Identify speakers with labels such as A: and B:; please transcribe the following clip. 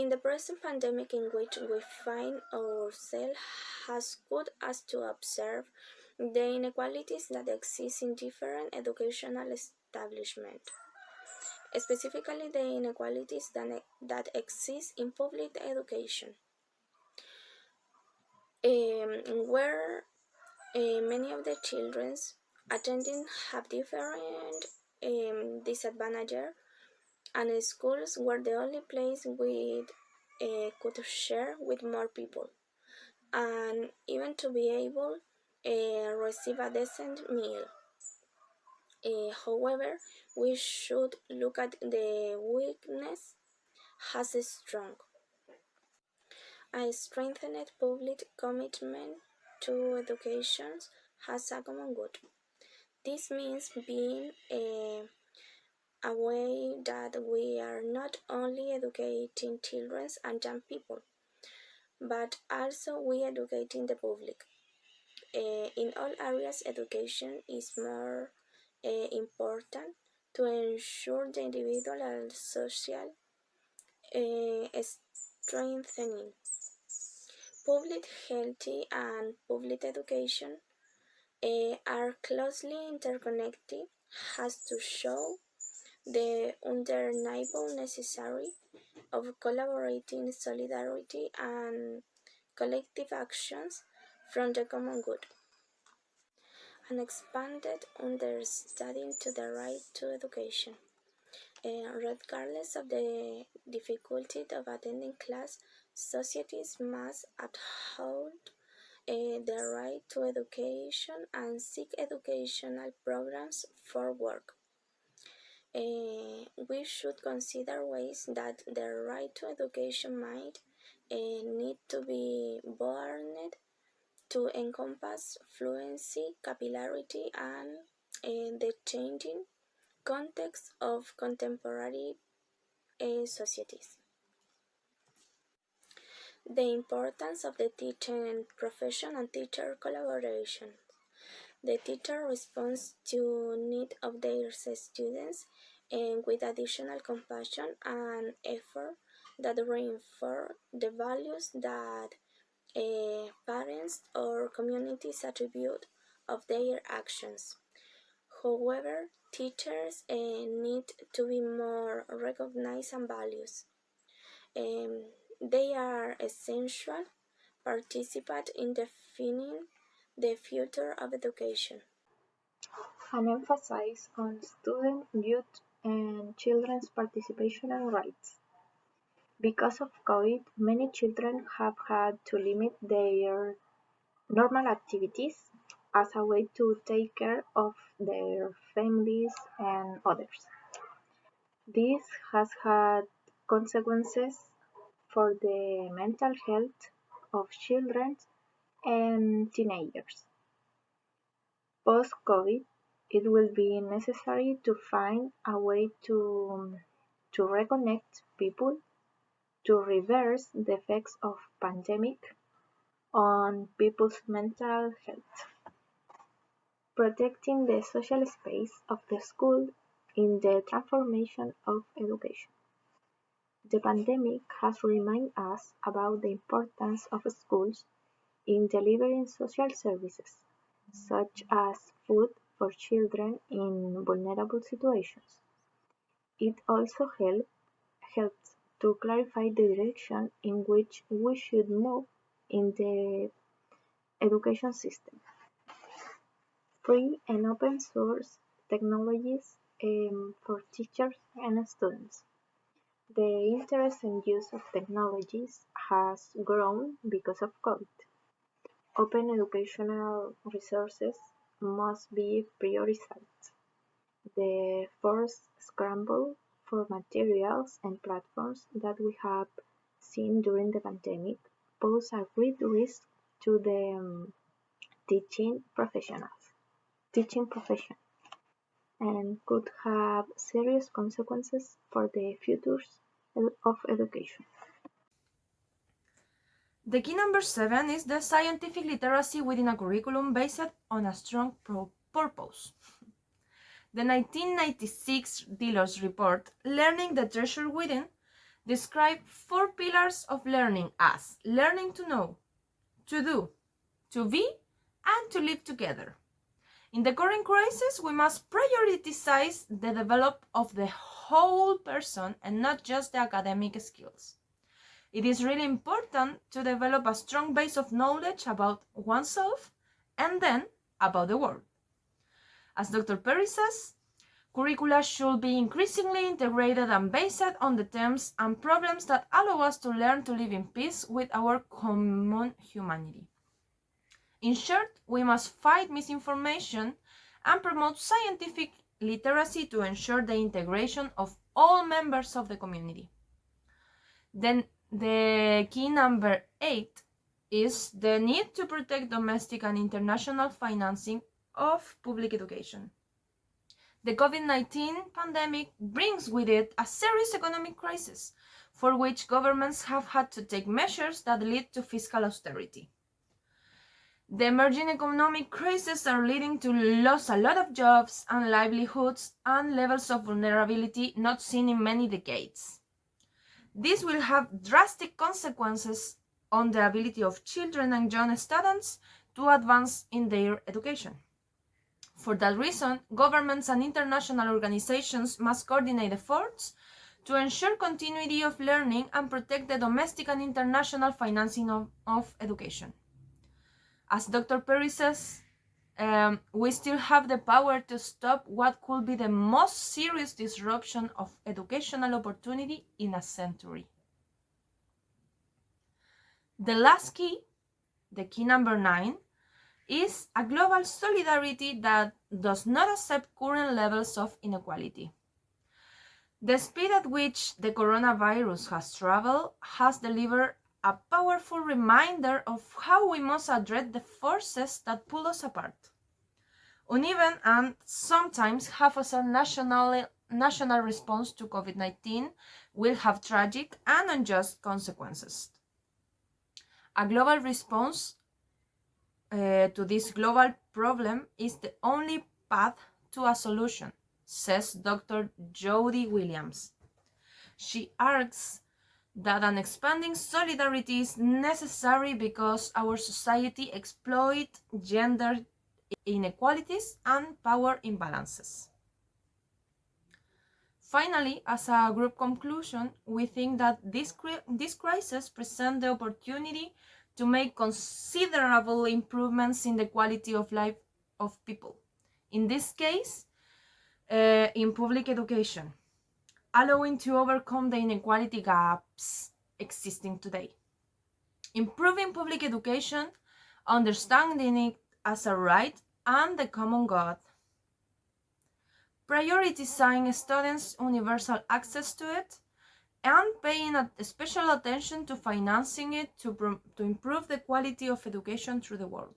A: In the present pandemic in which we find ourselves, has good as to observe the inequalities that exist in different educational establishments, specifically the inequalities that exist in public education, where many of the children attending have different disadvantages, and schools were the only place we could share with more people, and even to be able receive a decent meal. However, we should look at the weakness as strong. A strengthened public commitment to education has a common good. This means being a way that we are not only educating children and young people, but also we educating the public. In all areas, education is more important to ensure the individual and social strengthening. Public health and public education are closely interconnected, has to show the undeniable necessity of collaborating solidarity and collective actions from the common good. An expanded understanding to the right to education. Regardless of the difficulty of attending class, societies must uphold the right to education and seek educational programs for work. We should consider ways that the right to education might need to be broadened to encompass fluency, capillarity, and the changing context of contemporary societies. The importance of the teaching profession and teacher collaboration. The teacher responds to need of their students and with additional compassion and effort that reinforce the values that parents or communities attribute of their actions. However, teachers need to be more recognized and values. They are essential participants in defining the future of education.
B: An emphasis on student, youth, and children's participation and rights. Because of COVID, many children have had to limit their normal activities as a way to take care of their families and others. This has had consequences for the mental health of children and teenagers. Post-COVID, it will be necessary to find a way to reconnect people, to reverse the effects of pandemic on people's mental health, protecting the social space of the school in the transformation of education. The pandemic has reminded us about the importance of schools in delivering social services, such as food for children in vulnerable situations. It also helps to clarify the direction in which we should move in the education system. Free and open source technologies for teachers and students. The interest and use of technologies has grown because of COVID. Open educational resources must be prioritized. The forced scramble for materials and platforms that we have seen during the pandemic pose a great risk to the teaching profession, and could have serious consequences for the futures of education.
C: The key number 7 is the scientific literacy within a curriculum based on a strong purpose. The 1996 Delos report, Learning the Treasure Within, describe 4 pillars of learning as learning to know, to do, to be, and to live together. In the current crisis, we must prioritize the development of the whole person and not just the academic skills. It is really important to develop a strong base of knowledge about oneself and then about the world. As Dr. Perry says, curricula should be increasingly integrated and based on the themes and problems that allow us to learn to live in peace with our common humanity. In short, we must fight misinformation and promote scientific literacy to ensure the integration of all members of the community. Then the key number 8 is the need to protect domestic and international financing of public education. The COVID-19 pandemic brings with it a serious economic crisis, for which governments have had to take measures that lead to fiscal austerity. The emerging economic crises are leading to loss a lot of jobs and livelihoods and levels of vulnerability not seen in many decades. This will have drastic consequences on the ability of children and young students to advance in their education. For that reason, governments and international organizations must coordinate efforts to ensure continuity of learning and protect the domestic and international financing of education. As Dr. Perry says, we still have the power to stop what could be the most serious disruption of educational opportunity in a century. The last key, the key number 9, is a global solidarity that does not accept current levels of inequality. The speed at which the coronavirus has traveled has delivered a powerful reminder of how we must address the forces that pull us apart. Uneven and sometimes half-assed national response to COVID-19 will have tragic and unjust consequences. A global response to this global problem is the only path to a solution, says Dr. Jody Williams. She argues that an expanding solidarity is necessary because our society exploits gender inequalities and power imbalances. Finally, as a group conclusion, we think that this crisis presents the opportunity to make considerable improvements in the quality of life of people. In this case, in public education, allowing to overcome the inequality gaps existing today. Improving public education, understanding it as a right and the common good. Prioritizing students' universal access to it, and paying special attention to financing it to improve the quality of education through the world.